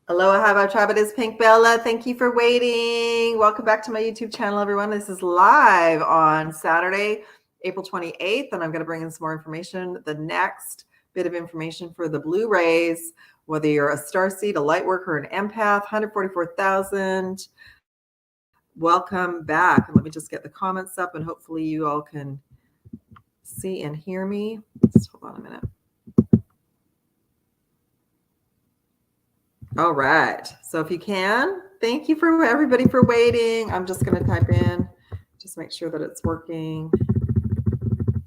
Aloha, hi, my tribe. It is Pink Bella. Thank you for waiting. Welcome back to my YouTube channel, everyone. This is live on Saturday, April 28th, and I'm going to bring in some more information. The next bit of information for the Blu-rays, whether you're a starseed, a lightworker, an empath, 144,000. Welcome back. Let me just get the comments up, and hopefully you all can see and hear me. Just hold on a minute. All right. So if you can, thank you for everybody for waiting. I'm just going to type in, just make sure that it's working.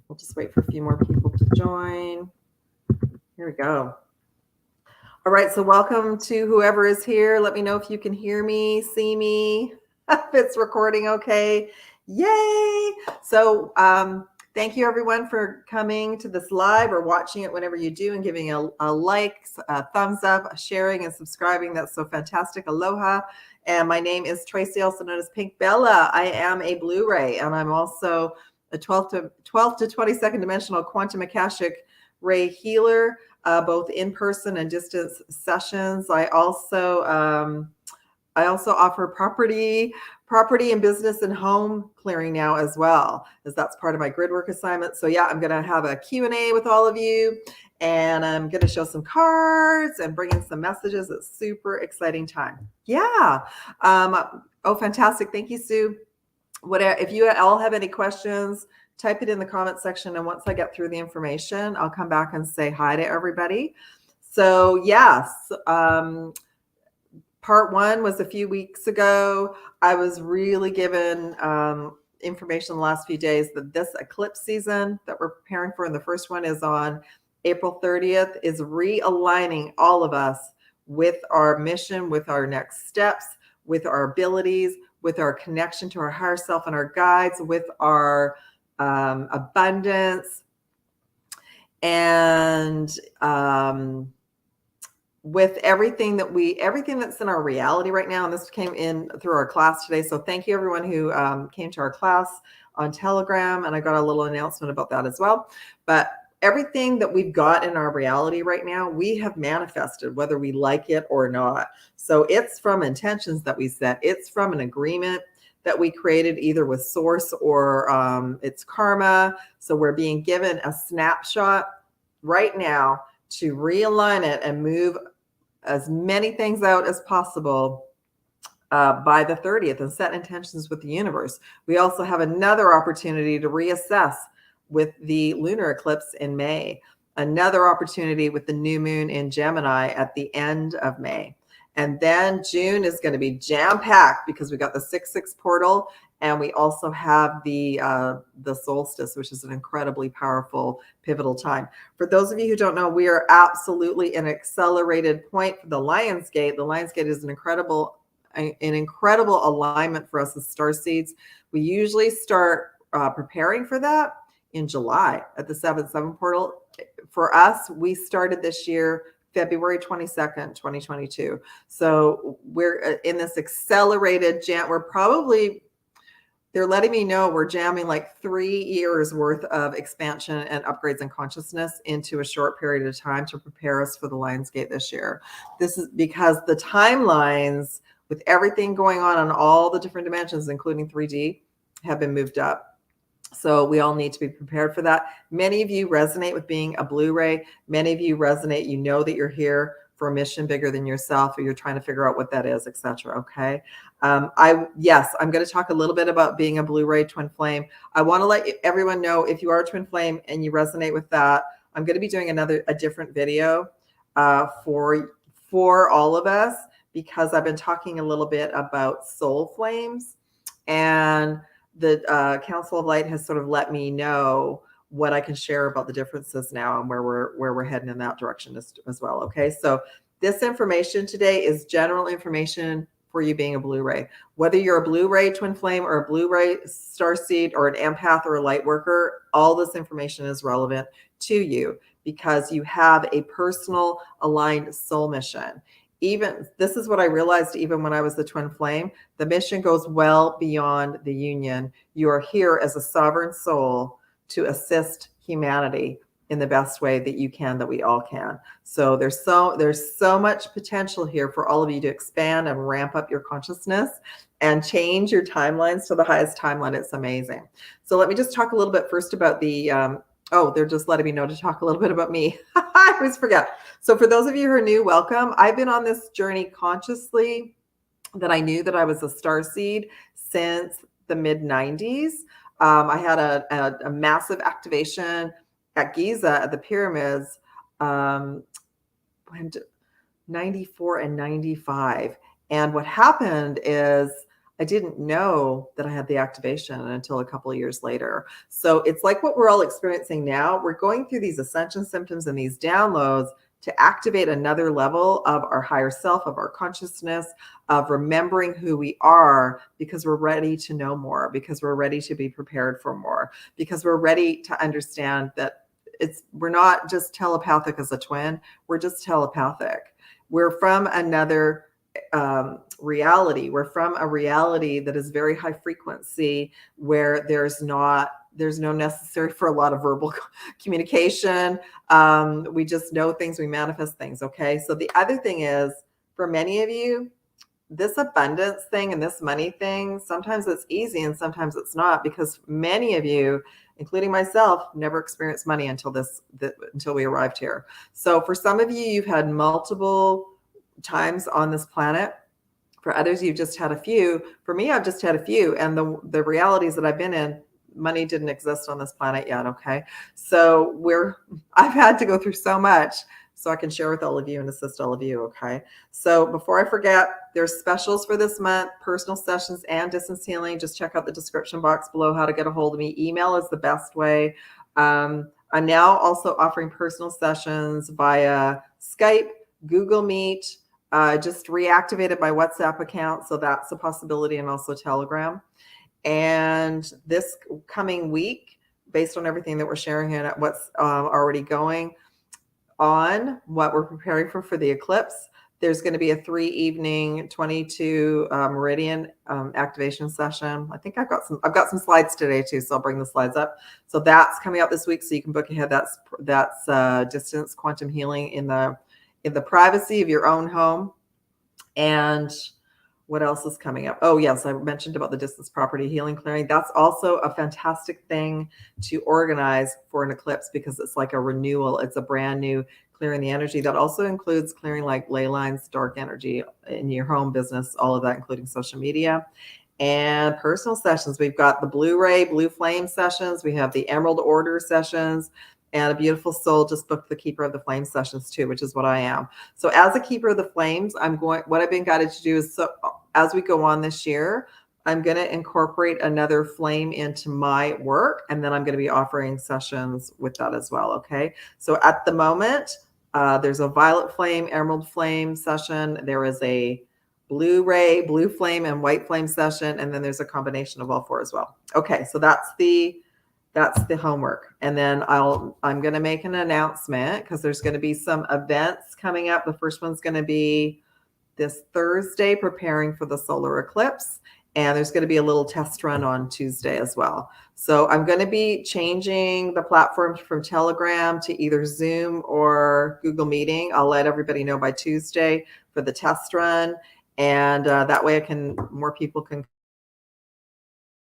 We'll just wait for a few more people to join. Here we go. All right. So welcome to whoever is here. Let me know if you can hear me, see me, if it's recording okay. Yay. So thank you, everyone, for coming to this live or watching it whenever you do and giving a like, a thumbs up, sharing, and subscribing. That's so fantastic. Aloha. And my name is Tracy, also known as Pink Bella. I am a Blu-ray, and I'm also a 12th to 22nd dimensional quantum akashic ray healer, both in person and distance sessions. I also offer property and business and home clearing now as well, as that's part of my grid work assignment. So yeah, I'm going to have a Q&A with all of you, and I'm going to show some cards and bring in some messages. It's super exciting time. Yeah. Oh, fantastic. Thank you, Sue. If you all have any questions, type it in the comment section. And once I get through the information, I'll come back and say hi to everybody. So yes, part one was a few weeks ago. I was really given information the last few days that this eclipse season that we're preparing for, and the first one is on April 30th, is realigning all of us with our mission, with our next steps, with our abilities, with our connection to our higher self and our guides, with our abundance, and with everything that's in our reality right now. And this came in through our class today. So thank you, everyone who came to our class on Telegram. And I got a little announcement about that as well. But everything that we've got in our reality right now, we have manifested, whether we like it or not. So it's from intentions that we set. It's from an agreement that we created either with source or it's karma. So we're being given a snapshot right now to realign it and move as many things out as possible by the 30th and set intentions with the universe. We also have another opportunity to reassess with the lunar eclipse in May, another opportunity with the new moon in Gemini at the end of May. And then June is going to be jam-packed because we got the 6/6 portal, and we also have the solstice, which is an incredibly powerful, pivotal time. For those of you who don't know, we are absolutely in an accelerated point for the Lionsgate. The Lionsgate is an incredible alignment for us as starseeds. We usually start preparing for that in July at the 7/7 portal. For us, we started this year February 22nd, 2022. So we're in this accelerated jam. They're letting me know we're jamming like 3 years worth of expansion and upgrades in consciousness into a short period of time to prepare us for the Lionsgate this year. This is because the timelines with everything going on all the different dimensions, including 3D, have been moved up. So we all need to be prepared for that. Many of you resonate with being a Blu-ray. Many of you resonate. You know that you're here for a mission bigger than yourself, or you're trying to figure out what that is, etc. Okay. I'm going to talk a little bit about being a Blu-ray twin flame. I want to let everyone know, if you are a twin flame and you resonate with that, I'm going to be doing a different video for all of us, because I've been talking a little bit about soul flames, and the Council of Light has sort of let me know what I can share about the differences now and where we're heading in that direction as well. Okay, so this information today is general information for you being a Blu-ray. Whether you're a Blu-ray twin flame or a Blu-ray starseed or an empath or a light worker, all this information is relevant to you because you have a personal aligned soul mission. Even this is what I realized even when I was the twin flame, the mission goes well beyond the union. You are here as a sovereign soul to assist humanity in the best way that you can, that we all can. So there's so much potential here for all of you to expand and ramp up your consciousness and change your timelines to the highest timeline. It's amazing. So let me just talk a little bit first about the, oh, they're just letting me know to talk a little bit about me. I always forget. So for those of you who are new, welcome. I've been on this journey consciously that I knew that I was a starseed since the mid 90s. I had a massive activation at Giza at the pyramids, 94 and 95. And what happened is I didn't know that I had the activation until a couple of years later. So it's like what we're all experiencing now. We're going through these ascension symptoms and these downloads to activate another level of our higher self, of our consciousness, of remembering who we are, because we're ready to know more, because we're ready to be prepared for more, because we're ready to understand that we're not just telepathic as a twin, we're just telepathic. We're from another reality. We're from a reality that is very high frequency, where there's no necessary for a lot of verbal communication. We just know things, we manifest things. Okay. So the other thing is, for many of you, this abundance thing and this money thing, sometimes it's easy and sometimes it's not, because many of you, including myself, never experienced money until we arrived here. So for some of you, you've had multiple times on this planet. For others, you've just had a few. For me, I've just had a few. And the realities that I've been in, money didn't exist on this planet yet. Okay. So I've had to go through so much so I can share with all of you and assist all of you. Okay. So before I forget, there's specials for this month, personal sessions and distance healing. Just check out the description box below how to get a hold of me. Email is the best way. I'm now also offering personal sessions via Skype, Google Meet. Just reactivated my WhatsApp account, so that's a possibility, and also Telegram. And this coming week, based on everything that we're sharing and what's already going on, what we're preparing for the eclipse, there's going to be a 3-evening 22 meridian activation session. I think I've got some slides today too, so I'll bring the slides up. So that's coming out this week, so you can book ahead. That's distance quantum healing in the privacy of your own home. And what else is coming up? Oh, yes, I mentioned about the distance property healing clearing. That's also a fantastic thing to organize for an eclipse, because it's like a renewal. It's a brand new clearing the energy. That also includes clearing like ley lines, dark energy in your home, business, all of that, including social media. And personal sessions. We've got the Blu-ray, Blue Flame sessions. We have the Emerald Order sessions. And a beautiful soul just booked the Keeper of the Flames sessions too, which is what I am. So as a Keeper of the Flames, what I've been guided to do is, so as we go on this year, I'm going to incorporate another flame into my work. And then I'm going to be offering sessions with that as well. Okay. So at the moment, there's a Violet Flame, Emerald Flame session. There is a Blu-ray, Blue Flame, and White Flame session. And then there's a combination of all four as well. Okay. So that's the homework. And then I'm going to make an announcement, because there's going to be some events coming up. The first one's going to be this Thursday, preparing for the solar eclipse. And there's going to be a little test run on Tuesday as well. So I'm going to be changing the platform from Telegram to either Zoom or Google Meeting. I'll let everybody know by Tuesday for the test run. And that way more people can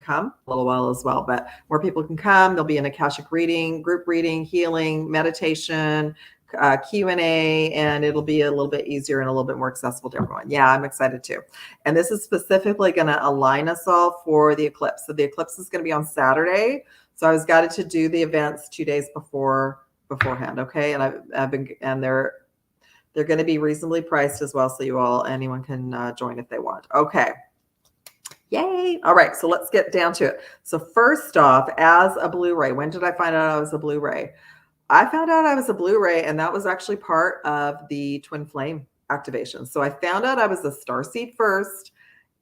come a little while as well, but more people can come. There'll be an Akashic reading, group reading, healing, meditation, Q&A, and it'll be a little bit easier and a little bit more accessible to everyone. Yeah, I'm excited too. And this is specifically going to align us all for the eclipse. So the eclipse is going to be on Saturday. So I was guided to do the events 2 days beforehand. Okay. And they're going to be reasonably priced as well. So anyone can join if they want. Okay. Yay. All right. So let's get down to it. So first off, as a Blu-ray, when did I find out I was a Blu-ray? I found out I was a Blu-ray, and that was actually part of the twin flame activation. So I found out I was a starseed first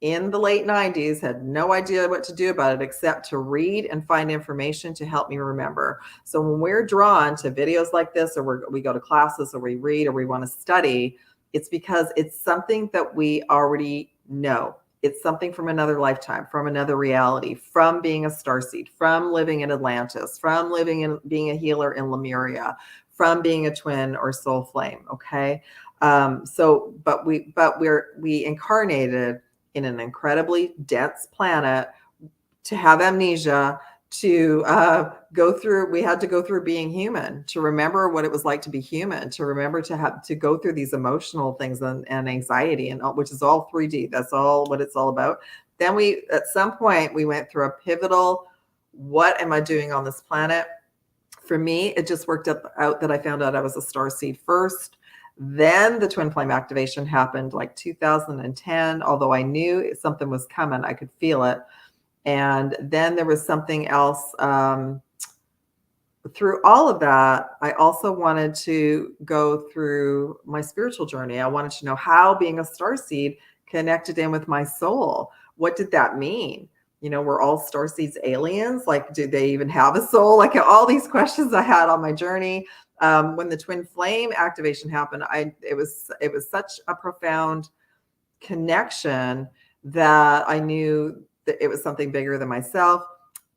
in the late 90s, had no idea what to do about it except to read and find information to help me remember. So when we're drawn to videos like this, or we go to classes, or we read, or we want to study, it's because it's something that we already know. It's something from another lifetime, from another reality, from being a starseed, from living in Atlantis, from living in being a healer in Lemuria, from being a twin or soul flame. Okay. But we incarnated in an incredibly dense planet to have amnesia, to we had to go through being human, to remember what it was like to be human, to remember to have to go through these emotional things and anxiety, and which is all 3D. That's all what it's all about. Then at some point, we went through a pivotal, what am I doing on this planet? For me, it just worked out that I found out I was a starseed first. Then the twin flame activation happened like 2010, although I knew something was coming, I could feel it. And then there was something else. Through all of that, I also wanted to go through my spiritual journey. I wanted to know how being a starseed connected in with my soul. What did that mean? We're all starseeds aliens. Like, do they even have a soul? Like, all these questions I had on my journey. When the twin flame activation happened, it was such a profound connection that I knew that it was something bigger than myself.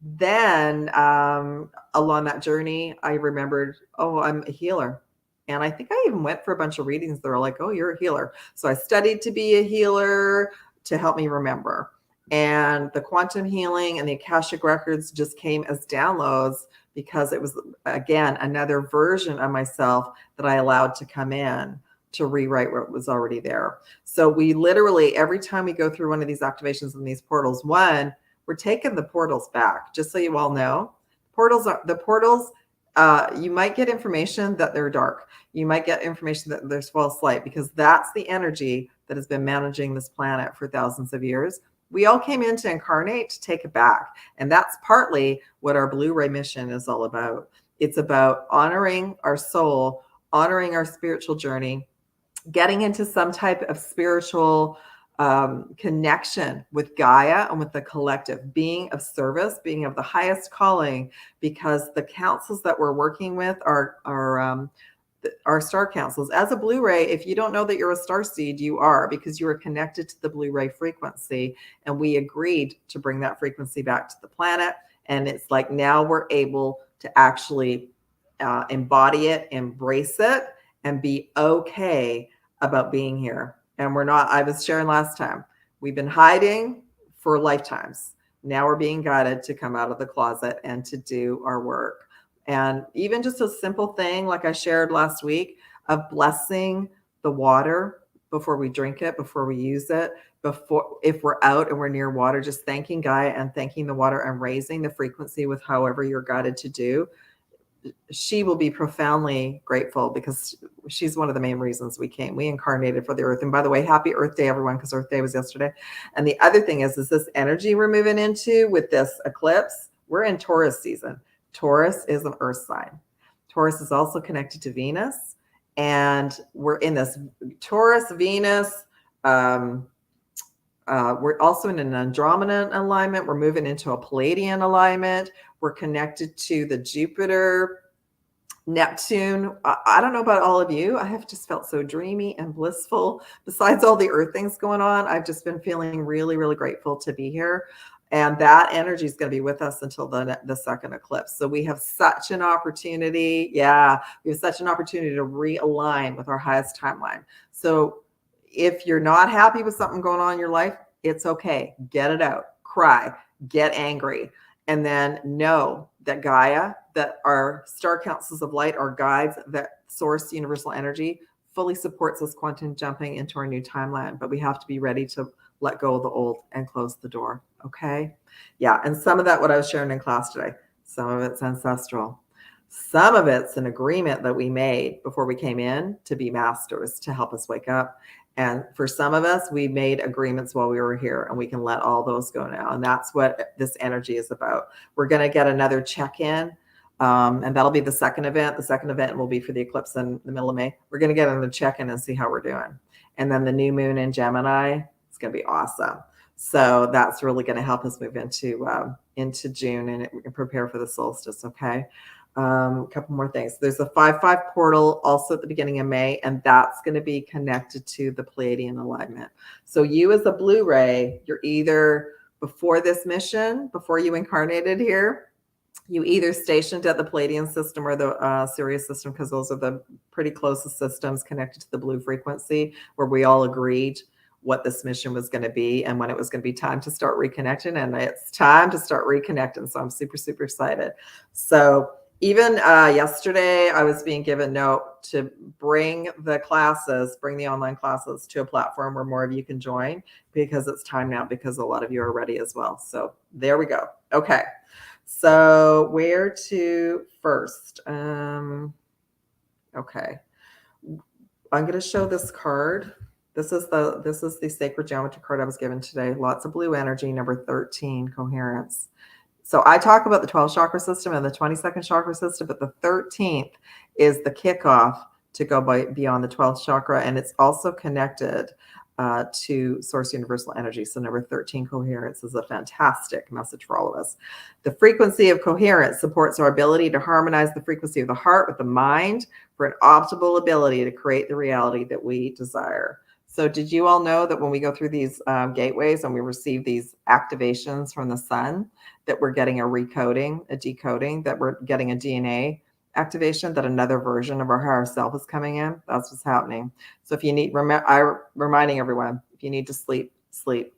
Then along that journey, I remembered, oh, I'm a healer. And I think I even went for a bunch of readings. They were like, oh, you're a healer. So I studied to be a healer to help me remember. And the quantum healing and the Akashic records just came as downloads, because it was, again, another version of myself that I allowed to come in to rewrite what was already there. So we literally, every time we go through one of these activations in these portals, we're taking the portals back. Just so you all know, the portals, you might get information that they're dark. You might get information that there's false light, because that's the energy that has been managing this planet for thousands of years. We all came in to incarnate, to take it back. And that's partly what our Blu-ray mission is all about. It's about honoring our soul, honoring our spiritual journey, getting into some type of spiritual connection with Gaia and with the collective, being of service, being of the highest calling, because the councils that we're working with are star councils. As a Blu-ray, if you don't know that you're a starseed, you are, because you are connected to the Blu-ray frequency, and we agreed to bring that frequency back to the planet. And it's like, now we're able to actually embody it, embrace it, and be okay about being here. And we're not, I was sharing last time, we've been hiding for lifetimes. Now we're being guided to come out of the closet and to do our work. And even just a simple thing, like I shared last week, of blessing the water before we drink it, before we use it, if we're out and we're near water, just thanking Gaia and thanking the water and raising the frequency with however you're guided to do. She will be profoundly grateful, because she's one of the main reasons we incarnated for the earth. And by the way, happy Earth Day, everyone, because Earth Day was yesterday. And the other thing is this energy we're moving into with this eclipse, we're in Taurus season. Taurus is an earth sign. Taurus is also connected to Venus. And we're in this Taurus, Venus. We're also in an Andromeda alignment. We're moving into a Pleiadian alignment. We're connected to the Jupiter, Neptune. I don't know about all of you. I have just felt so dreamy and blissful. Besides all the earth things going on, I've just been feeling really, really grateful to be here. And that energy is going to be with us until the second eclipse. So we have such an opportunity. Yeah, we have such an opportunity to realign with our highest timeline. So if you're not happy with something going on in your life, it's okay. Get it out. Cry. Get angry. And then know that Gaia, that our star councils of light, our guides, that source universal energy fully supports us quantum jumping into our new timeline. But we have to be ready to let go of the old and close the door. Okay. Yeah. And some of that, what I was sharing in class today, some of it's ancestral. Some of it's an agreement that we made before we came in to be masters, to help us wake up. And for some of us, we made agreements while we were here, and we can let all those go now. And that's what this energy is about. We're going to get another check-in, and that'll be the second event. The second event will be for the eclipse in the middle of May. We're going to get another check-in and see how we're doing. And then the new moon in Gemini, it's going to be awesome. So that's really going to help us move into June and prepare for the solstice. Okay. A couple more things. There's a 5/5 portal also at the beginning of May, and that's going to be connected to the Pleiadian alignment. So you as a Blu-ray, you're either before this mission, before you incarnated here, you either stationed at the Pleiadian system or the Sirius system, because those are the pretty closest systems connected to the blue frequency, where we all agreed what this mission was going to be and when it was going to be time to start reconnecting. And it's time to start reconnecting. So I'm super, super excited. So even yesterday, I was being given note to bring the classes, bring the online classes to a platform where more of you can join, because it's time now, because a lot of you are ready as well. So there we go. Okay. So where to first? Okay. I'm going to show this card. This is the sacred geometry card I was given today. Lots of blue energy, number 13, coherence. So I talk about the 12th chakra system and the 22nd chakra system, but the 13th is the kickoff to go beyond the 12th chakra, and it's also connected to source universal energy. So number 13, coherence, is a fantastic message for all of us. The frequency of coherence supports our ability to harmonize the frequency of the heart with the mind for an optimal ability to create the reality that we desire. So did you all know that when we go through these gateways and we receive these activations from the sun, that we're getting a recoding, a decoding, that we're getting a DNA activation, that another version of our higher self is coming in? That's what's happening. So if you need, I'm reminding everyone, if you need to sleep, sleep.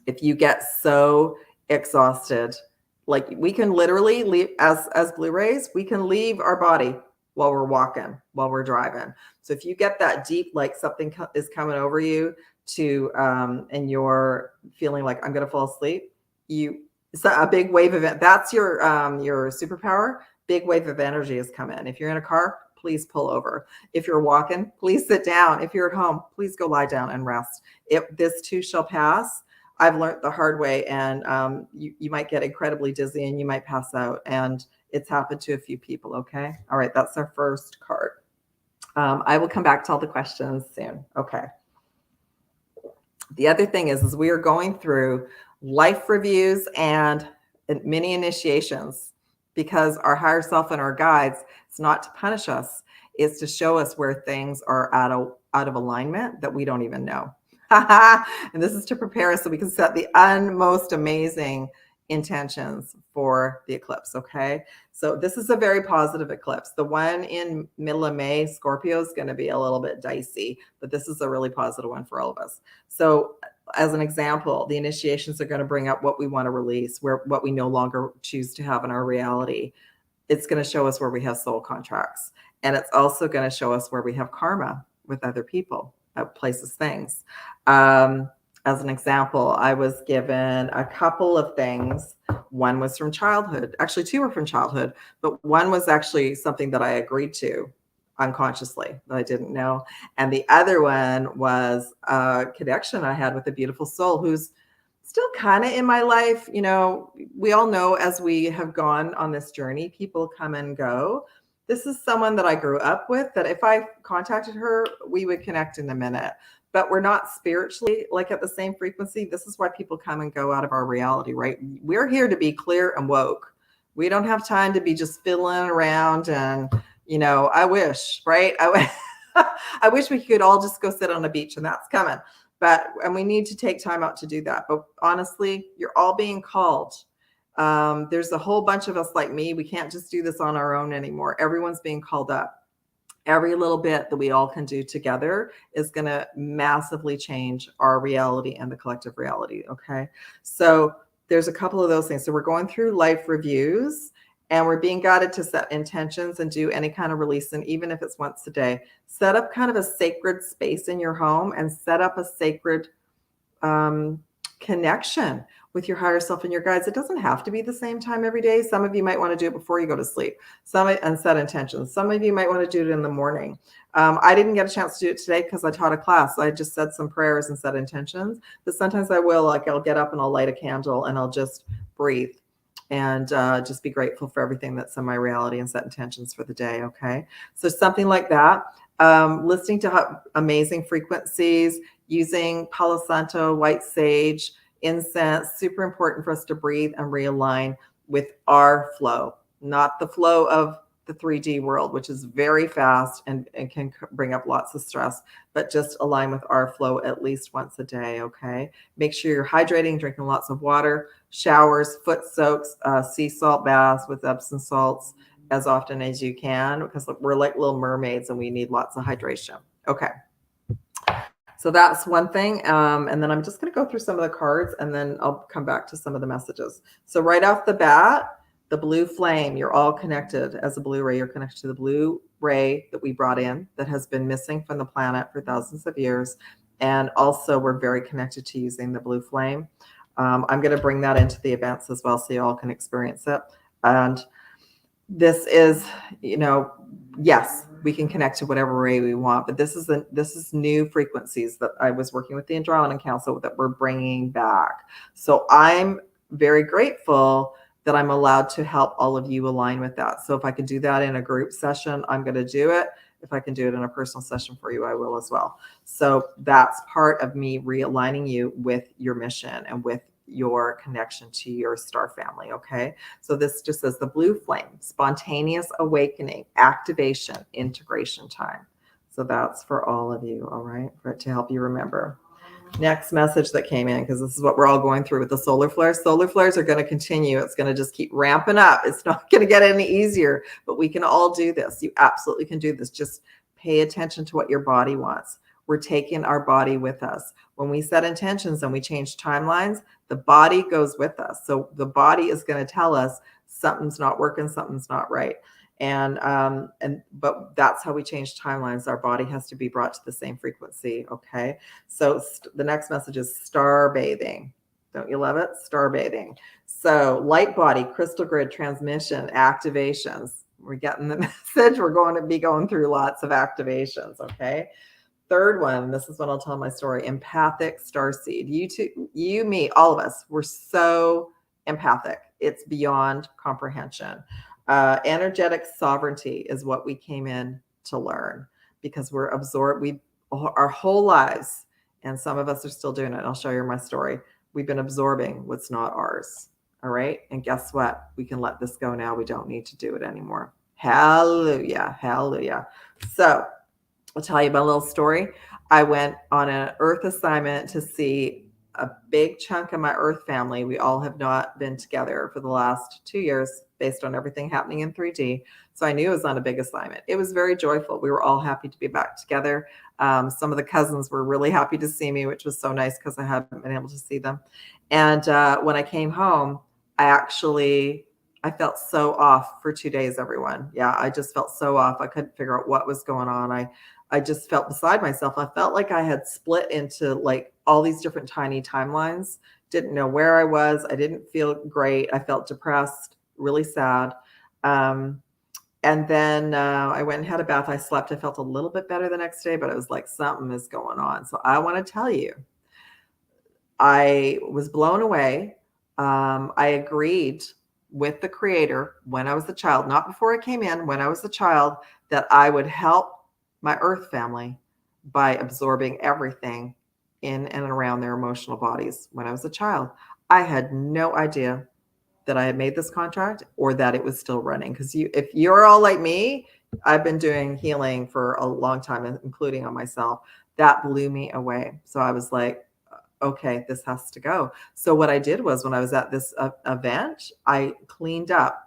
If you get so exhausted, like we can literally leave as Blu-rays, we can leave our body while we're walking, while we're driving. So if you get that deep, like something is coming over you to, and you're feeling like I'm going to fall asleep, it's a big wave of it. That's your superpower. Big wave of energy has come in. If you're in a car, please pull over. If you're walking, please sit down. If you're at home, please go lie down and rest. This too shall pass. I've learned the hard way, and you might get incredibly dizzy and you might pass out, and it's happened to a few people. Okay. All right. That's our first card. I will come back to all the questions soon. Okay. The other thing is we are going through life reviews and mini initiations, because our higher self and our guides, it's not to punish us. It's to show us where things are out of alignment that we don't even know. And this is to prepare us so we can set the most amazing intentions for the eclipse. Okay. So this is a very positive eclipse. The one in middle of May, Scorpio, is going to be a little bit dicey, but this is a really positive one for all of us. So as an example, the initiations are going to bring up what we want to release, what we no longer choose to have in our reality. It's going to show us where we have soul contracts. And it's also going to show us where we have karma with other people, places, things. As an example, I was given a couple of things. One was from childhood. Actually, two were from childhood, but one was actually something that I agreed to unconsciously that I didn't know. And the other one was a connection I had with a beautiful soul who's still kind of in my life. You know, we all know as we have gone on this journey, people come and go. This is someone that I grew up with, that if I contacted her, we would connect in a minute. But we're not spiritually like at the same frequency. This is why people come and go out of our reality, right? We're here to be clear and woke. We don't have time to be just fiddling around and, you know, I wish, right? I wish we could all just go sit on a beach, and that's coming. And we need to take time out to do that. But honestly, you're all being called. There's a whole bunch of us like me. We can't just do this on our own anymore. Everyone's being called up. Every little bit that we all can do together is going to massively change our reality and the collective reality. Okay. So there's a couple of those things. So we're going through life reviews, and we're being guided to set intentions and do any kind of release. And even if it's once a day, set up kind of a sacred space in your home and set up a sacred connection with your higher self and your guides. It doesn't have to be the same time every day. Some of you might want to do it before you go to sleep, and set intentions. Some of you might want to do it in the morning. I didn't get a chance to do it today because I taught a class. I just said some prayers and set intentions, but sometimes I will, like I'll get up and I'll light a candle and I'll just breathe and just be grateful for everything that's in my reality and set intentions for the day. Okay. So something like that. Listening to amazing frequencies, using Palo Santo, white sage, incense, super important for us to breathe and realign with our flow, not the flow of the 3D world, which is very fast and can bring up lots of stress, but just align with our flow at least once a day, okay? Make sure you're hydrating, drinking lots of water, showers, foot soaks, sea salt baths with Epsom salts as often as you can, because we're like little mermaids and we need lots of hydration. Okay. So that's one thing. And then I'm just going to go through some of the cards and then I'll come back to some of the messages. So right off the bat, the blue flame, you're all connected as a blue ray. You're connected to the blue ray that we brought in that has been missing from the planet for thousands of years. And also we're very connected to using the blue flame. I'm going to bring that into the events as well so you all can experience it. And this is, yes, we can connect to whatever ray we want, but this is new frequencies that I was working with the Andromedan Council that we're bringing back. So I'm very grateful that I'm allowed to help all of you align with that. So if I can do that in a group session, I'm going to do it. If I can do it in a personal session for you, I will as well. So that's part of me realigning you with your mission and with your connection to your star family. Okay. So this just says the blue flame, spontaneous awakening, activation, integration time. So that's for all of you. All right. To help you remember. Next message that came in, because this is what we're all going through with the solar flares. Solar flares are going to continue. It's going to just keep ramping up. It's not going to get any easier, but we can all do this. You absolutely can do this. Just pay attention to what your body wants. We're taking our body with us. When we set intentions and we change timelines, the body goes with us. So the body is going to tell us something's not working, something's not right. But that's how we change timelines. Our body has to be brought to the same frequency. Okay. So the next message is starbathing. Don't you love it? Starbathing. So light body, crystal grid transmission, activations. We're getting the message. We're going to be going through lots of activations. Okay. Third one, this is when I'll tell my story, empathic starseed. You two, you, me, all of us, we're so empathic. It's beyond comprehension. Energetic sovereignty is what we came in to learn, because we're absorbed. Our whole lives, and some of us are still doing it. I'll show you my story. We've been absorbing what's not ours. All right. And guess what? We can let this go now. We don't need to do it anymore. Hallelujah. Hallelujah. So I'll tell you my little story. I went on an Earth assignment to see a big chunk of my Earth family. We all have not been together for the last 2 years based on everything happening in 3D. So I knew it was on a big assignment. It was very joyful. We were all happy to be back together. Some of the cousins were really happy to see me, which was so nice because I haven't been able to see them. And when I came home, I felt so off for 2 days, everyone. Yeah, I just felt so off. I couldn't figure out what was going on. I just felt beside myself. I felt like I had split into like all these different tiny timelines. Didn't know where I was. I didn't feel great. I felt depressed, really sad. And then I went and had a bath. I slept. I felt a little bit better the next day, but it was like something is going on. So I want to tell you, I was blown away. I agreed with the creator when I was a child, not before I came in, when I was a child, that I would help my Earth family by absorbing everything in and around their emotional bodies. When I was a child, I had no idea that I had made this contract or that it was still running. Because if you're all like me, I've been doing healing for a long time, including on myself. That blew me away. So I was like, okay, this has to go. So what I did was, when I was at this event, I cleaned up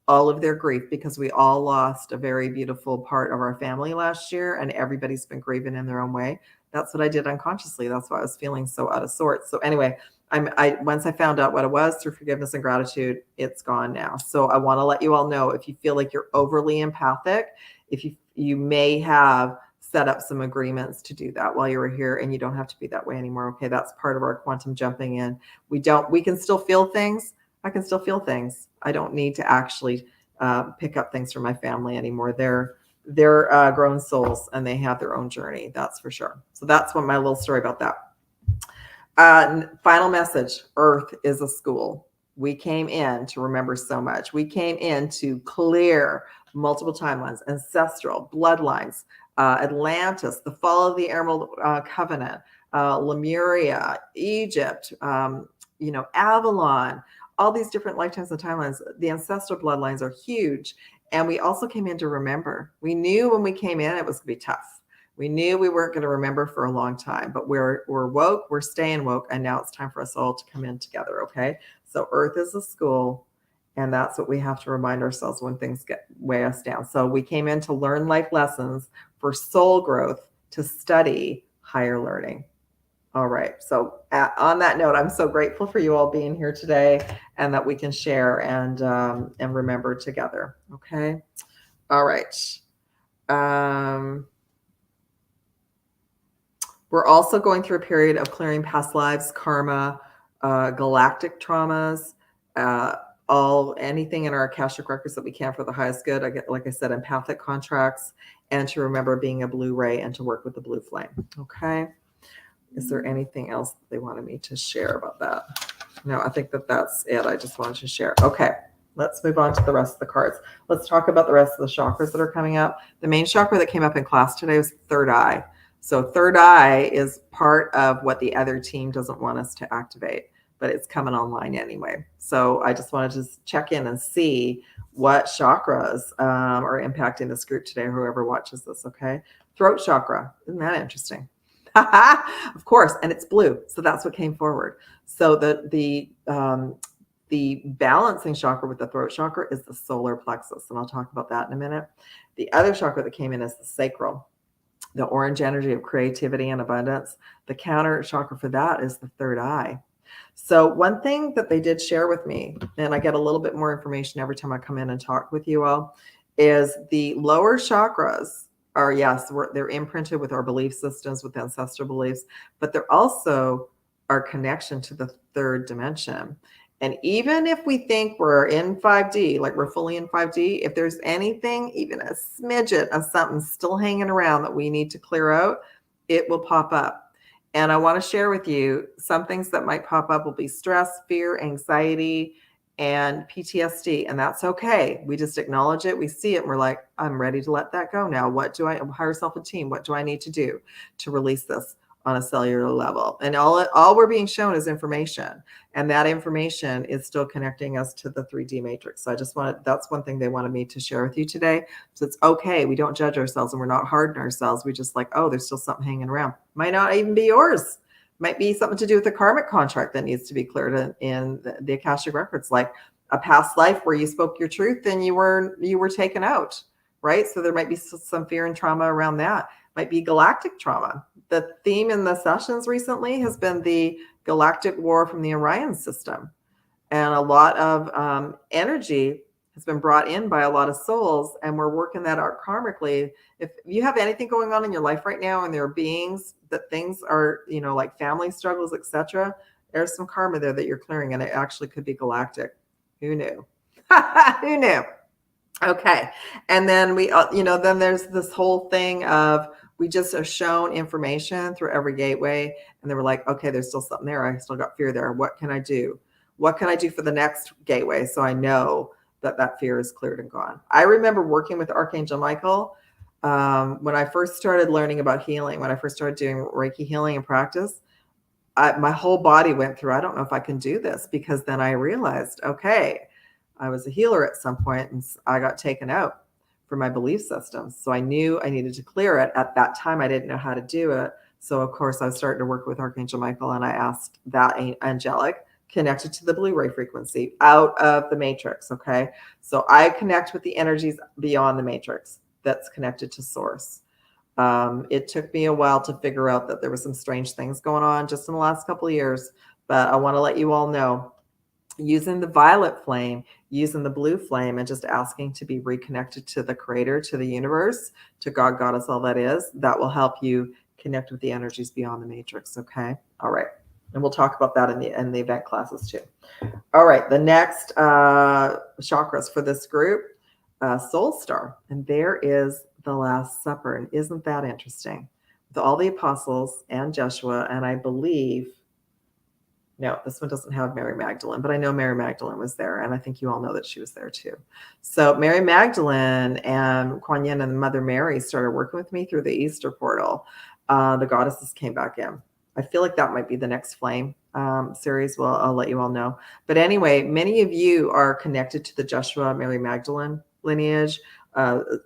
all of their grief, because we all lost a very beautiful part of our family last year, and everybody's been grieving in their own way. That's what I did unconsciously. That's why I was feeling so out of sorts. So anyway, once I found out what it was through forgiveness and gratitude, it's gone now. So I want to let you all know, if you feel like you're overly empathic, if you may have set up some agreements to do that while you were here, and you don't have to be that way anymore. Okay, that's part of our quantum jumping in. We can still feel things. I can still feel things. I don't need to actually pick up things from my family anymore. They're grown souls and they have their own journey. That's for sure. So that's what my little story about that. Final message. Earth is a school. We came in to remember so much. We came in to clear multiple timelines, ancestral bloodlines, Atlantis, the fall of the Emerald Covenant, Lemuria, Egypt, Avalon, all these different lifetimes and timelines. The ancestral bloodlines are huge. And we also came in to remember. We knew when we came in it was going to be tough. We knew we weren't going to remember for a long time, but we're woke, we're staying woke, and now it's time for us all to come in together, okay? So Earth is a school, and that's what we have to remind ourselves when things weigh us down. So we came in to learn life lessons for soul growth, to study higher learning. All right. So on that note, I'm so grateful for you all being here today, and that we can share and remember together. Okay. All right. We're also going through a period of clearing past lives, karma, galactic traumas, anything in our Akashic records that we can for the highest good. Like I said, empathic contracts, and to remember being a blue ray and to work with the blue flame. Okay. Is there anything else that they wanted me to share about that? No, I think that's it. I just wanted to share. Okay. Let's move on to the rest of the cards. Let's talk about the rest of the chakras that are coming up. The main chakra that came up in class today was third eye. So third eye is part of what the other team doesn't want us to activate, but it's coming online anyway. So I just wanted to check in and see what chakras are impacting this group today, whoever watches this, okay? Throat chakra. Isn't that interesting? Of course, and it's blue. So that's what came forward. So the balancing chakra with the throat chakra is the solar plexus, and I'll talk about that in a minute. The other chakra that came in is the sacral, the orange energy of creativity and abundance. The counter chakra for that is the third eye. So one thing that they did share with me, and I get a little bit more information every time I come in and talk with you all, is the lower chakras are, yes, they're imprinted with our belief systems, with ancestral beliefs, but they're also our connection to the third dimension. And even if we think we're in 5D, like we're fully in 5D, if there's anything, even a smidget of something still hanging around that we need to clear out, it will pop up. And I want to share with you some things that might pop up will be stress, fear, anxiety, and PTSD. And that's okay. We just acknowledge it. We see it. And we're like, I'm ready to let that go now. What do I hire self a team? What do I need to do to release this on a cellular level? And all we're being shown is information. And that information is still connecting us to the 3D matrix. So that's one thing they wanted me to share with you today. So it's okay. We don't judge ourselves and we're not hard on ourselves. We just like, oh, there's still something hanging around. Might not even be yours. Might be something to do with a karmic contract that needs to be cleared in the Akashic records, like a past life where you spoke your truth and you were taken out, right? So there might be some fear and trauma around that. Might be galactic trauma. The theme in the sessions recently has been the galactic war from the Orion system. And a lot of energy has been brought in by a lot of souls, and we're working that out karmically. If you have anything going on in your life right now and there are beings that things are, like family struggles, etc., there's some karma there that you're clearing, and it actually could be galactic. Who knew? Who knew? Okay. And then then there's this whole thing of we just are shown information through every gateway, and they were like, okay, there's still something there. I still got fear there. What can I do? What can I do for the next gateway so I know that fear is cleared and gone? I remember working with Archangel Michael when I first started learning about healing, when I first started doing Reiki healing and practice. My whole body went through, I don't know if I can do this, because then I realized, okay, I was a healer at some point and I got taken out for my belief systems. So I knew I needed to clear it. At that time, I didn't know how to do it. So of course I was starting to work with Archangel Michael, and I asked that angelic connected to the Blu-ray frequency out of the matrix. Okay. So I connect with the energies beyond the matrix that's connected to source. It took me a while to figure out that there were some strange things going on just in the last couple of years, but I want to let you all know, using the violet flame, using the blue flame, and just asking to be reconnected to the creator, to the universe, to God, Goddess, all that is, that will help you connect with the energies beyond the matrix. Okay. All right. And we'll talk about that in the event classes too. All right. The next chakras for this group, Soul Star. And there is the Last Supper. And isn't that interesting? With all the apostles and Joshua, and I believe, no, this one doesn't have Mary Magdalene, but I know Mary Magdalene was there, and I think you all know that she was there too. So Mary Magdalene and Kuan Yin and Mother Mary started working with me through the Easter portal. The goddesses came back in. I feel like that might be the next flame series. Well, I'll let you all know. But anyway, many of you are connected to the Joshua Mary Magdalene lineage,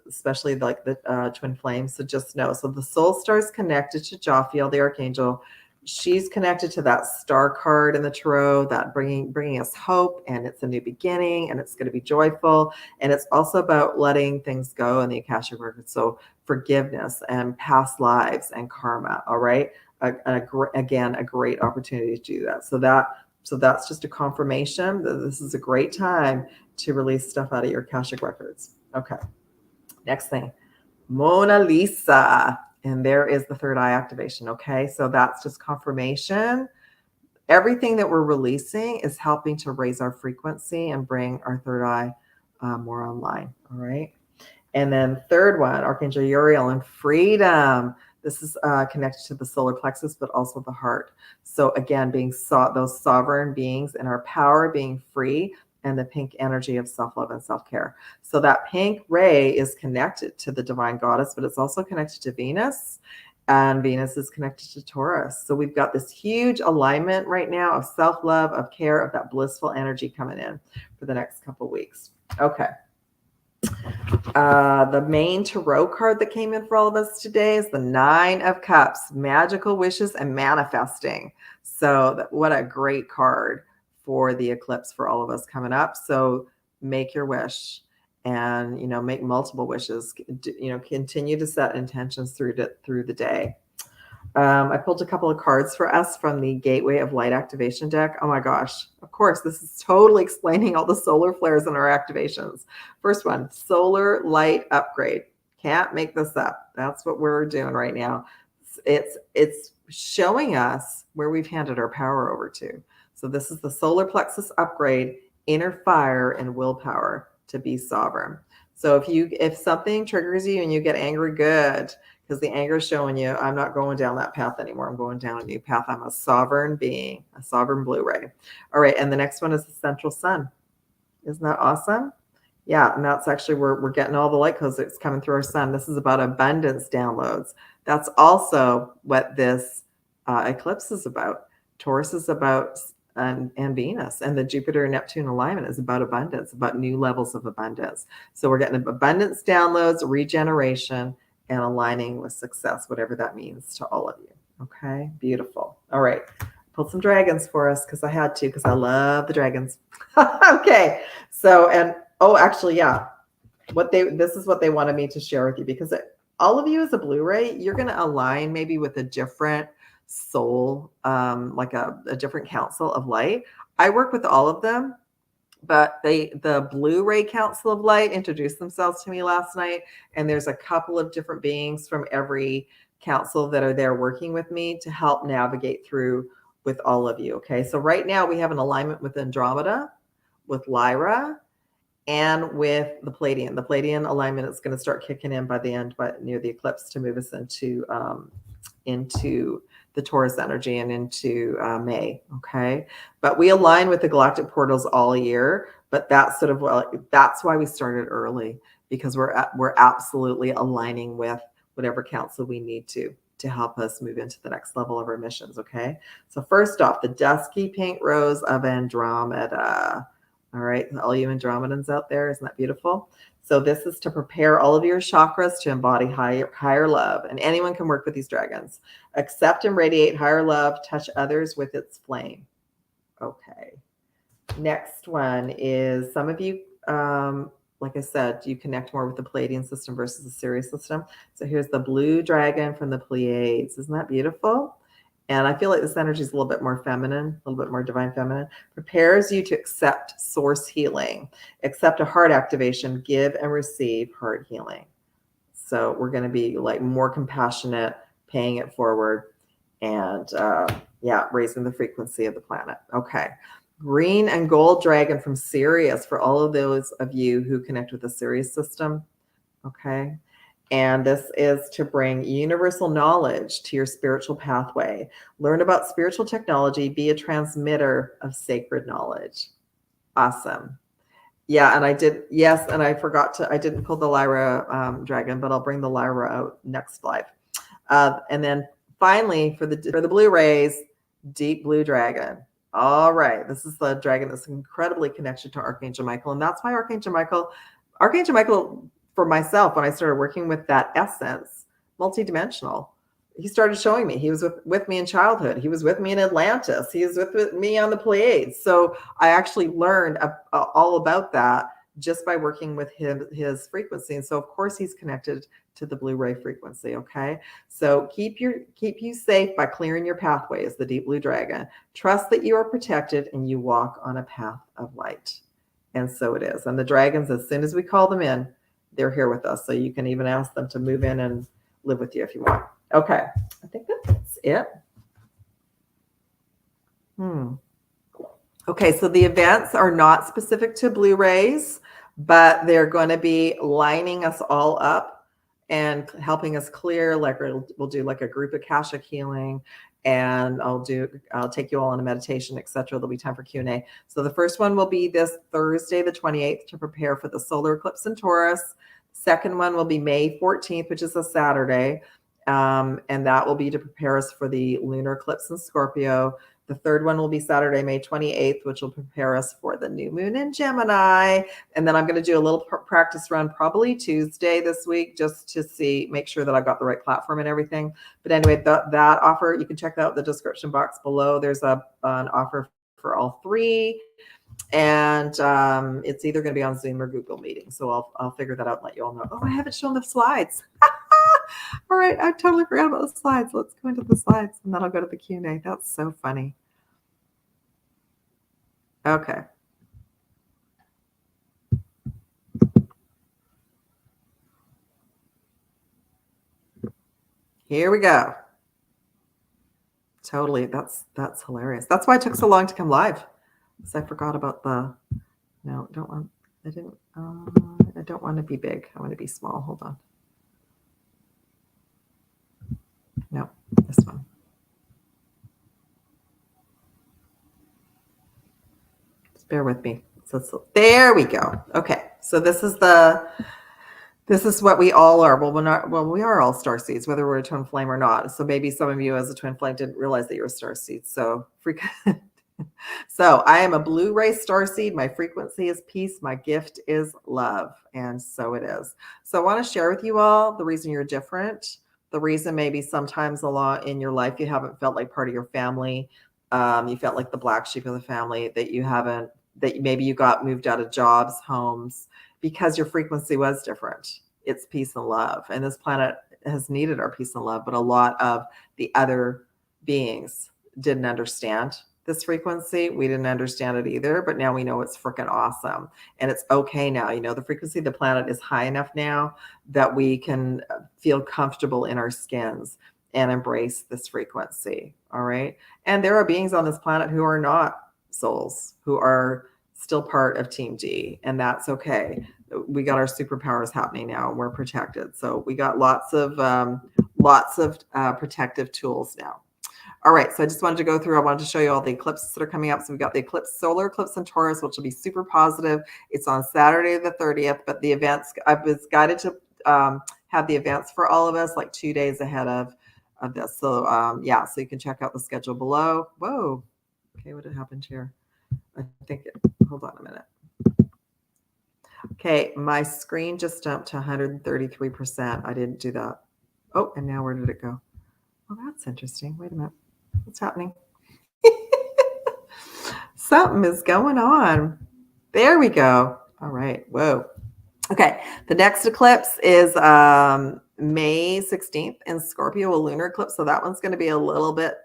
especially like the twin flames. So just know. So the soul star is connected to Jophiel, the Archangel. She's connected to that star card in the tarot, that bringing us hope, and it's a new beginning, and it's going to be joyful, and it's also about letting things go in the Akashic record. So forgiveness and past lives and karma. All right, again, a great opportunity to do that. So that's just a confirmation that this is a great time to release stuff out of your Akashic records. Okay, next thing, Mona Lisa. And there is the third eye activation. Okay, so that's just confirmation. Everything that we're releasing is helping to raise our frequency and bring our third eye more online. All right. And then third one, Archangel Uriel and freedom. This is connected to the solar plexus, but also the heart. So again, being those sovereign beings and our power, being free, and the pink energy of self-love and self-care. So that pink ray is connected to the divine goddess, but it's also connected to Venus, and Venus is connected to Taurus. So we've got this huge alignment right now of self-love, of care, of that blissful energy coming in for the next couple of weeks. Okay. The main tarot card that came in for all of us today is the 9 of Cups, magical wishes and manifesting. So what a great card for the eclipse for all of us coming up. So make your wish, and make multiple wishes. Continue to set intentions through the day. I pulled a couple of cards for us from the Gateway of Light activation deck. Oh my gosh, of course, this is totally explaining all the solar flares in our activations. First one, solar light upgrade. Can't make this up. That's what we're doing right now. It's showing us where we've handed our power over to. So this is the solar plexus upgrade, inner fire and willpower to be sovereign. So if something triggers you and you get angry, good, because the anger is showing you, I'm not going down that path anymore. I'm going down a new path. I'm a sovereign being, a sovereign blue ray. All right, and the next one is the central sun. Isn't that awesome? Yeah, and that's actually where we're getting all the light because it's coming through our sun. This is about abundance downloads. That's also what this eclipse is about. Taurus is about and Venus, and the Jupiter and Neptune alignment is about abundance, about new levels of abundance. So we're getting abundance downloads, regeneration, and aligning with success, whatever that means to all of you. Okay, beautiful. All right, pulled some dragons for us because I had to, because I love the dragons. Okay, so actually, yeah, this is what they wanted me to share with you, because all of you as a Blu-ray, you're going to align maybe with a different soul, like a different council of light. I work with all of them, but the Blu-ray Council of Light introduced themselves to me last night, and there's a couple of different beings from every council that are there working with me to help navigate through with all of you. Okay, so right now we have an alignment with Andromeda, with Lyra, and with the Pleiadian. The Pleiadian alignment is going to start kicking in by the end, near the eclipse, to move us into the Taurus energy and into May. Okay, but we align with the galactic portals all year. But that's that's why we started early, because we're absolutely aligning with whatever council we need to help us move into the next level of our missions. Okay, so first off, the dusky pink rose of Andromeda. All right, all you Andromedans out there, isn't that beautiful? So this is to prepare all of your chakras to embody higher love. And anyone can work with these dragons. Accept and radiate higher love. Touch others with its flame. Okay. Next one is, some of you, like I said, you connect more with the Pleiadian system versus the Sirius system. So here's the blue dragon from the Pleiades. Isn't that beautiful? And I feel like this energy is a little bit more feminine, a little bit more divine feminine. Prepares you to accept source healing, accept a heart activation, give and receive heart healing. So we're going to be like more compassionate, paying it forward, and raising the frequency of the planet. Okay. Green and gold dragon from Sirius, for all of those of you who connect with the Sirius system. Okay. And this is to bring universal knowledge to your spiritual pathway. Learn about spiritual technology. Be a transmitter of sacred knowledge. Awesome. Yeah, and I did. Yes, and I forgot to. I didn't pull the Lyra dragon, but I'll bring the Lyra out next live. And then finally, for the Blu-rays, deep blue dragon. All right, this is the dragon that's incredibly connected to Archangel Michael, and that's why Archangel Michael Archangel Michael, for myself, when I started working with that essence, multidimensional, he started showing me. He was with me in childhood. He was with me in Atlantis. He was with me on the Pleiades. So I actually learned all about that just by working with his frequency. And so, of course, he's connected to the blue ray frequency. Okay. So keep you safe by clearing your pathways, the deep blue dragon. Trust that you are protected and you walk on a path of light. And so it is. And the dragons, as soon as we call them in, they're here with us. So you can even ask them to move in and live with you if you want. Okay. I think that's it. Okay. So the events are not specific to blue rays, but they're going to be lining us all up and helping us clear. Like we'll do like a group Akashic healing, and I'll take you all on a meditation, etc. There'll be time for Q&A. So the first one will be this Thursday, the 28th, to prepare for the solar eclipse in Taurus. Second one will be May 14th, which is a Saturday. And that will be to prepare us for the lunar eclipse in Scorpio. The third one will be Saturday, May 28th, which will prepare us for the new moon in Gemini. And then I'm going to do a little practice run probably Tuesday this week, just to make sure that I've got the right platform and everything. But anyway, that offer, you can check that out in the description box below. There's an offer for all three. And it's either going to be on Zoom or Google Meeting. So I'll figure that out and let you all know. Oh, I haven't shown the slides. All right, I totally forgot about the slides. Let's go into the slides, and then I'll go to the Q&A. That's so funny. Okay. Here we go. Totally. That's hilarious. That's why it took so long to come live. Because I forgot about I don't want to be big. I want to be small. Hold on. No, this one. Just bear with me. So there we go. Okay. So this is what we all are. Well, we are all starseeds, whether we're a twin flame or not. So maybe some of you as a twin flame didn't realize that you're a starseed. So So I am a blue ray starseed. My frequency is peace. My gift is love. And so it is. So I want to share with you all the reason you're different. The reason maybe sometimes a lot in your life you haven't felt like part of your family. You felt like the black sheep of the family, that maybe you got moved out of jobs, homes, because your frequency was different. It's peace and love. And this planet has needed our peace and love, but a lot of the other beings didn't understand this frequency. We didn't understand it either, but now we know it's freaking awesome. And it's okay now. The frequency of the planet is high enough now that we can feel comfortable in our skins and embrace this frequency. All right. And there are beings on this planet who are not souls, who are still part of Team D, and that's okay. We got our superpowers happening now, and we're protected. So we got lots of protective tools now. All right, so I just wanted to go through. I wanted to show you all the eclipses that are coming up. So we've got the solar eclipse in Taurus, which will be super positive. It's on Saturday the 30th, but the events, I was guided to have the events for all of us like 2 days ahead of this. So yeah, so you can check out the schedule below. Whoa, okay, what had happened here? Hold on a minute. Okay, my screen just jumped to 133%. I didn't do that. Oh, and now where did it go? Well, that's interesting. Wait a minute. What's happening? Something is going on. There we go. All right. Whoa. Okay. The next eclipse is May 16th in Scorpio, a lunar eclipse. So that one's going to be a little bit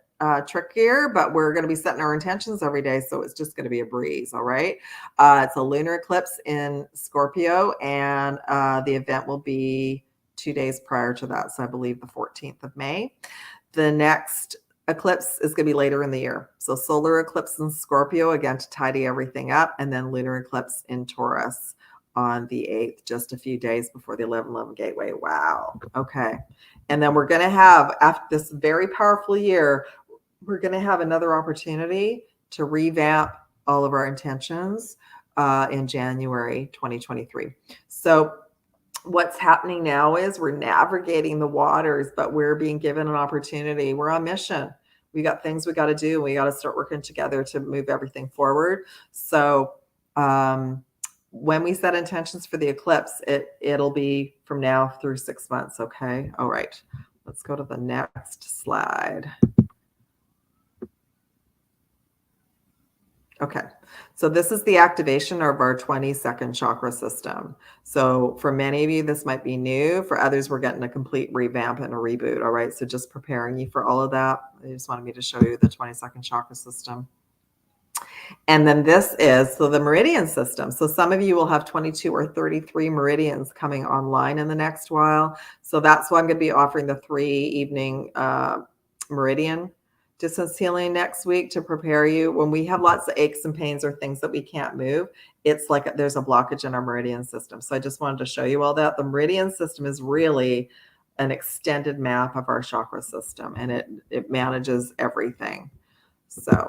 trickier, but we're going to be setting our intentions every day. So it's just going to be a breeze. All right. It's a lunar eclipse in Scorpio, and the event will be 2 days prior to that. So I believe the 14th of May. The next eclipse is going to be later in the year. So solar eclipse in Scorpio, again, to tidy everything up, and then lunar eclipse in Taurus on the 8th, just a few days before the 11/11 gateway. Wow. Okay. And then we're going to have, after this very powerful year, we're going to have another opportunity to revamp all of our intentions in January 2023. So what's happening now is we're navigating the waters, but we're being given an opportunity. We're on mission. We got things we got to do. We got to start working together to move everything forward. So when we set intentions for the eclipse, it'll be from now through 6 months. Okay. All right. Let's go to the next slide. Okay, so this is the activation of our 22nd chakra system. So for many of you, this might be new. For others, we're getting a complete revamp and a reboot. All right, so just preparing you for all of that. I just wanted me to show you the 22nd chakra system. And then this is, so the meridian system. So some of you will have 22 or 33 meridians coming online in the next while. So that's why I'm going to be offering the 3 evening meridian distance healing next week to prepare you. When we have lots of aches and pains or things that we can't move, it's like there's a blockage in our meridian system. So I just wanted to show you all that. The meridian system is really an extended map of our chakra system, and it manages everything. So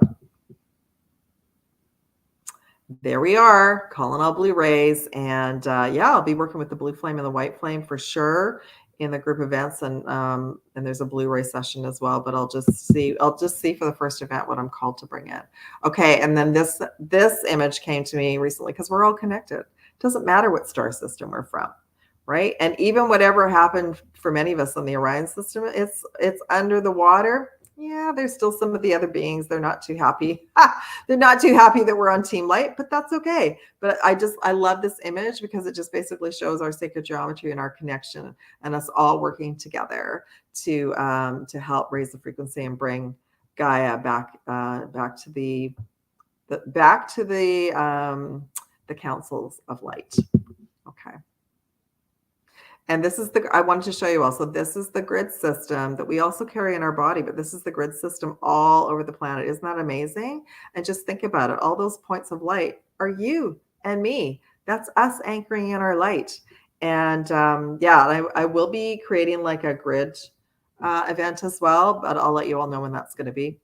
there we are, calling all blue rays. And yeah, I'll be working with the blue flame and the white flame for sure in the group events, and there's a Blu-ray session as well, but I'll just see for the first event what I'm called to bring in. Okay, and then this image came to me recently because we're all connected. It doesn't matter what star system we're from, right? And even whatever happened for many of us on the Orion system, it's under the water. Yeah, there's still some of the other beings. They're not too happy. They're not too happy that we're on Team Light, but that's okay. But I love this image because it just basically shows our sacred geometry and our connection and us all working together to help raise the frequency and bring Gaia back to the councils of light. Okay. And this is I wanted to show you also, this is the grid system that we also carry in our body, but this is the grid system all over the planet. Isn't that amazing? And just think about it. All those points of light are you and me. That's us anchoring in our light. And yeah, I will be creating like a grid event as well, but I'll let you all know when that's going to be.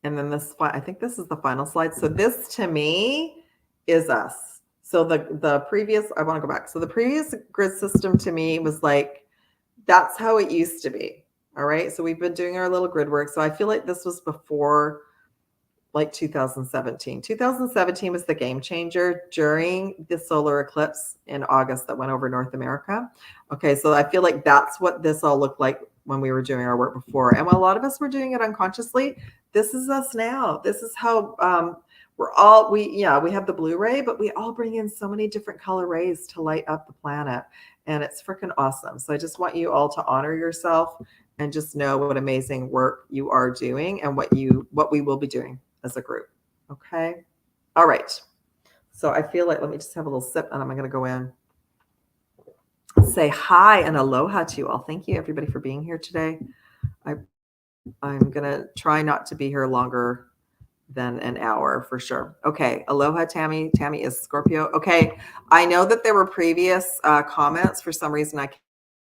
And then I think this is the final slide. So this to me is us. So the previous, I want to go back. So the previous grid system to me was like, that's how it used to be. All right. So we've been doing our little grid work. So I feel like this was before like 2017. 2017 was the game changer during the solar eclipse in August that went over North America. Okay. So I feel like that's what this all looked like when we were doing our work before. And when a lot of us were doing it unconsciously, this is us now. This is how, we have the Blu-ray, but we all bring in so many different color rays to light up the planet, and it's freaking awesome. So I just want you all to honor yourself and just know what amazing work you are doing and what we will be doing as a group. Okay. All right. So I feel like, let me just have a little sip and I'm going to go in. Say hi and aloha to you all. Thank you everybody for being here today. I'm going to try not to be here longer than an hour for sure. Okay. Aloha, Tammy. Tammy is Scorpio. Okay. I know that there were previous comments. For some reason, I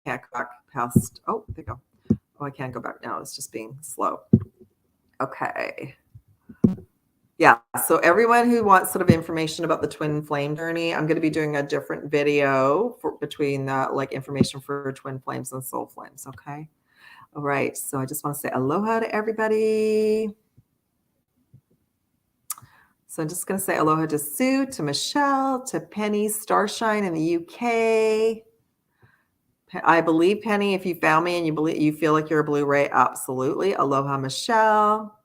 can't go back past. Oh, there you go. Oh, I can't go back now. It's just being slow. Okay. Yeah. So everyone who wants sort of information about the twin flame journey, I'm going to be doing a different video between like information for twin flames and soul flames. Okay. All right. So I just want to say aloha to everybody. So I'm just going to say aloha to Sue, to Michelle, to Penny Starshine in the UK. I believe, Penny, if you found me and you feel like you're a Blu-ray, absolutely. Aloha, Michelle.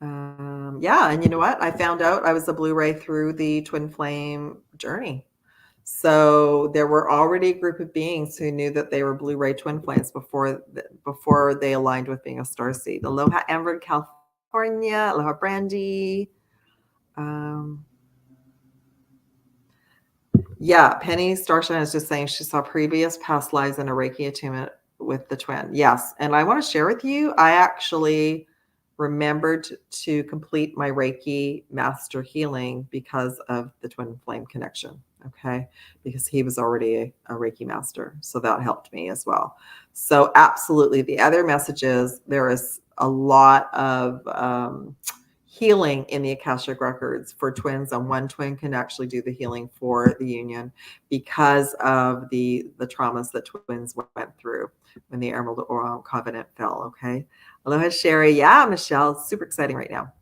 Yeah, and you know what? I found out I was a Blu-ray through the twin flame journey. So there were already a group of beings who knew that they were Blu-ray twin flames before they aligned with being a starseed. Aloha, Amber, California. Aloha, Brandy. Yeah, Penny Starshine is just saying she saw previous past lives in a Reiki attunement with the twin. Yes, and I want to share with you, I actually remembered to complete my Reiki master healing because of the twin flame connection. Okay, because he was already a Reiki master, so that helped me as well. So absolutely, the other message is there is a lot of healing in the Akashic records for twins, and one twin can actually do the healing for the union because of the traumas that twins went through when the Emerald Covenant fell. Okay. Aloha, Sherry. Yeah, Michelle. Super exciting right now.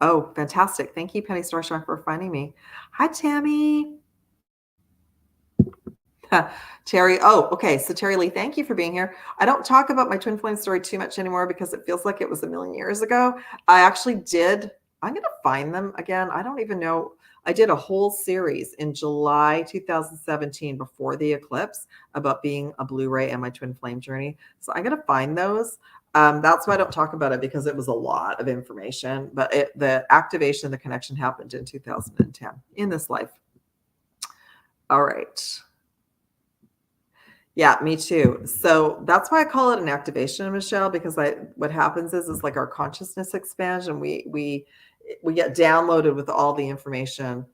Oh, fantastic. Thank you, Penny Starshine, for finding me. Hi, Tammy. Terry. Oh, okay. So Terry Lee, thank you for being here. I don't talk about my twin flame story too much anymore because it feels like it was a million years ago. I actually did. I'm going to find them again. I don't even know. I did a whole series in July 2017 before the eclipse about being a Blu-ray and my twin flame journey. So I'm going to find those. That's why I don't talk about it, because it was a lot of information. But the activation, the connection happened in 2010 in this life. All right. Yeah, me too. So that's why I call it an activation, Michelle, because what happens is like our consciousness expands, and we get downloaded with all the information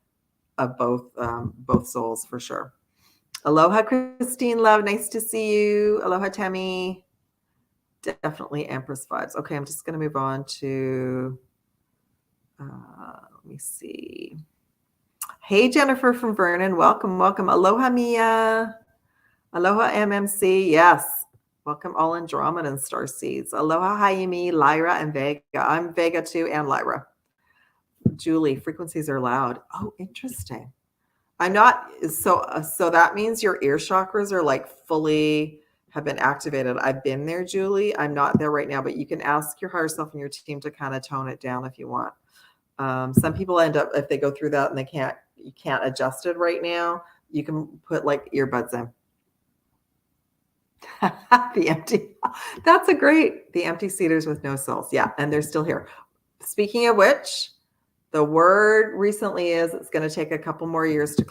of both souls, for sure. Aloha, Christine, love, nice to see you. Aloha, Tammy. Definitely Empress vibes. Okay, I'm just going to move on to let me see. Hey, Jennifer from Vernon, welcome. Aloha, Mia. Aloha, MMC. Yes. Welcome all Andromeda and Starseeds. Aloha, Hayimi, Lyra, and Vega. I'm Vega too, and Lyra. Julie, frequencies are loud. Oh, interesting. I'm not, so that means your ear chakras are like fully have been activated. I've been there, Julie. I'm not there right now, but you can ask your higher self and your team to kind of tone it down if you want. Some people end up, if they go through that and you can't adjust it right now, you can put like earbuds in. The empty, that's the empty cedars with no souls. Yeah, and they're still here. Speaking of which, the word recently is it's going to take a couple more years to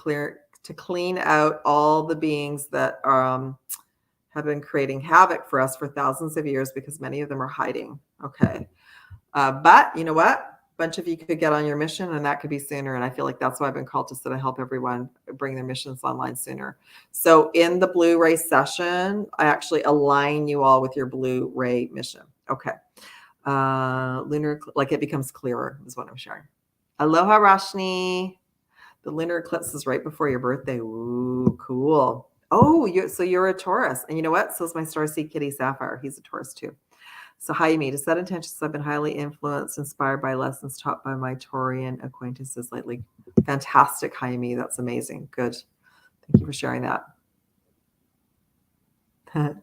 clean out all the beings that have been creating havoc for us for thousands of years, because many of them are hiding. Okay, but you know what? A bunch of you could get on your mission, and that could be sooner. And I feel like that's why I've been called to sort of help everyone bring their missions online sooner. So in the Blu-ray session, I actually align you all with your Blu-ray mission. Okay. Lunar, like it becomes clearer is what I'm sharing. Aloha, Rashni. The lunar eclipse is right before your birthday. Ooh, cool. Oh, so you're a Taurus. And you know what? So is my starseed kitty Sapphire. He's a Taurus too. So Jaime, to set intentions, I've been highly influenced, inspired by lessons taught by my Taurian acquaintances lately. Fantastic, Jaime. That's amazing. Good. Thank you for sharing that.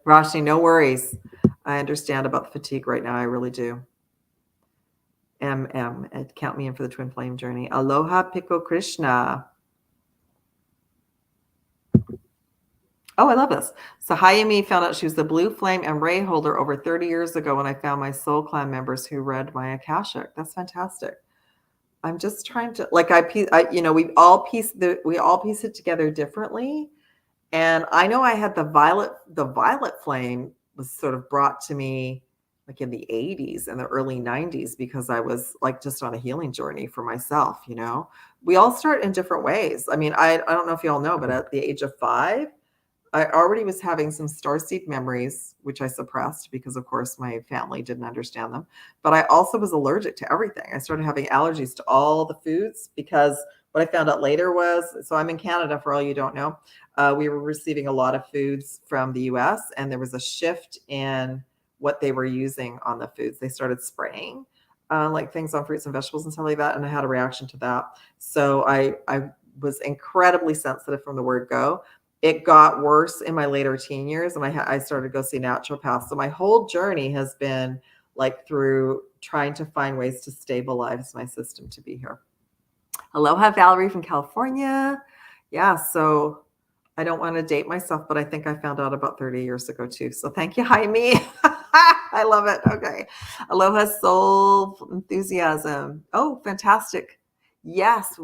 Rashni, no worries. I understand about the fatigue right now. I really do. Count me in for the twin flame journey. Aloha, Pico Krishna. Oh, I love this. So Hayami found out she was the blue flame and ray holder over 30 years ago when I found my soul clan members who read my Akashic. That's fantastic. I'm just trying to, like, we all piece it together differently. And I know I had the violet flame was sort of brought to me like in the 80s and the early 90s, because I was like just on a healing journey for myself. We all start in different ways. I mean, I don't know if you all know, but at the age of 5, I already was having some starseed memories, which I suppressed because, of course, my family didn't understand them. But I also was allergic to everything. I started having allergies to all the foods, because what I found out later was, so I'm in Canada, for all you don't know, we were receiving a lot of foods from the US, and there was a shift in what they were using on the foods. They started spraying like things on fruits and vegetables and stuff like that, and I had a reaction to that. So I was incredibly sensitive from the word go. It got worse in my later teen years, and I started to go see naturopaths. So my whole journey has been like through trying to find ways to stabilize my system to be here. Aloha, Valerie from California. Yeah, so I don't want to date myself, but I think I found out about 30 years ago too. So thank you, Jaime. I love it. Okay. Aloha, soul enthusiasm. Oh, fantastic. Yes.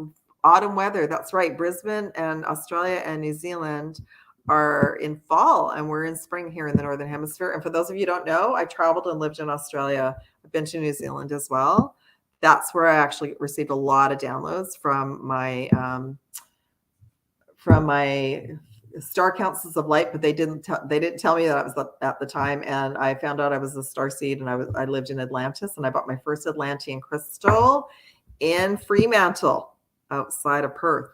Autumn weather. That's right. Brisbane and Australia and New Zealand are in fall, and we're in spring here in the Northern Hemisphere. And for those of you who don't know, I traveled and lived in Australia. I've been to New Zealand as well. That's where I actually received a lot of downloads from my star councils of light, but they didn't tell me that I was at the time. And I found out I was a starseed, and I lived in Atlantis, and I bought my first Atlantean crystal in Fremantle, outside of Perth.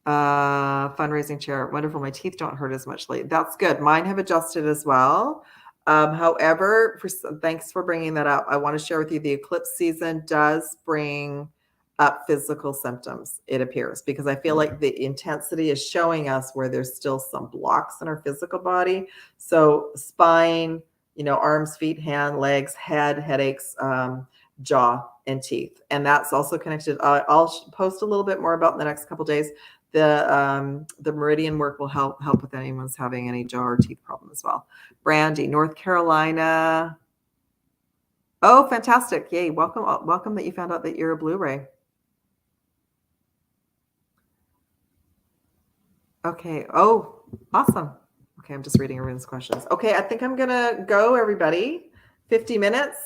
Fundraising chair, wonderful. My teeth don't hurt as much lately. That's good. Mine have adjusted as well. However, thanks for bringing that up. I want to share with you the eclipse season does bring up physical symptoms, it appears, because I feel like the intensity is showing us where there's still some blocks in our physical body. So spine, arms, feet, hand, legs, head, headaches, jaw, and teeth. And that's also connected. I'll post a little bit more about in the next couple of days. The meridian work will help with anyone's having any jaw or teeth problem as well. Brandy, North Carolina. Oh, fantastic. Yay. Welcome that you found out that you're a Blu-ray. Okay. Oh, awesome. Okay, I'm just reading everyone's questions. Okay, I think I'm going to go, everybody. 50 minutes.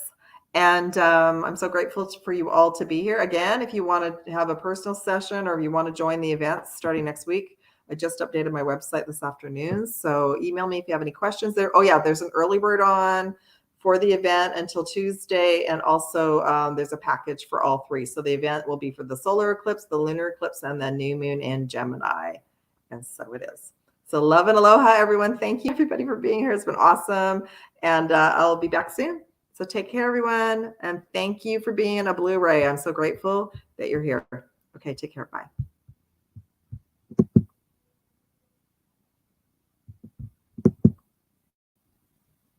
And I'm so grateful for you all to be here. Again, if you want to have a personal session or if you want to join the events starting next week, I just updated my website this afternoon. So email me if you have any questions there. Oh, yeah, there's an early bird on for the event until Tuesday. And also there's a package for all three. So the event will be for the solar eclipse, the lunar eclipse, and the new moon in Gemini. And so it is. So love and aloha, everyone. Thank you, everybody, for being here. It's been awesome. And I'll be back soon. So take care, everyone. And thank you for being a Blu-ray. I'm so grateful that you're here. Okay, take care. Bye.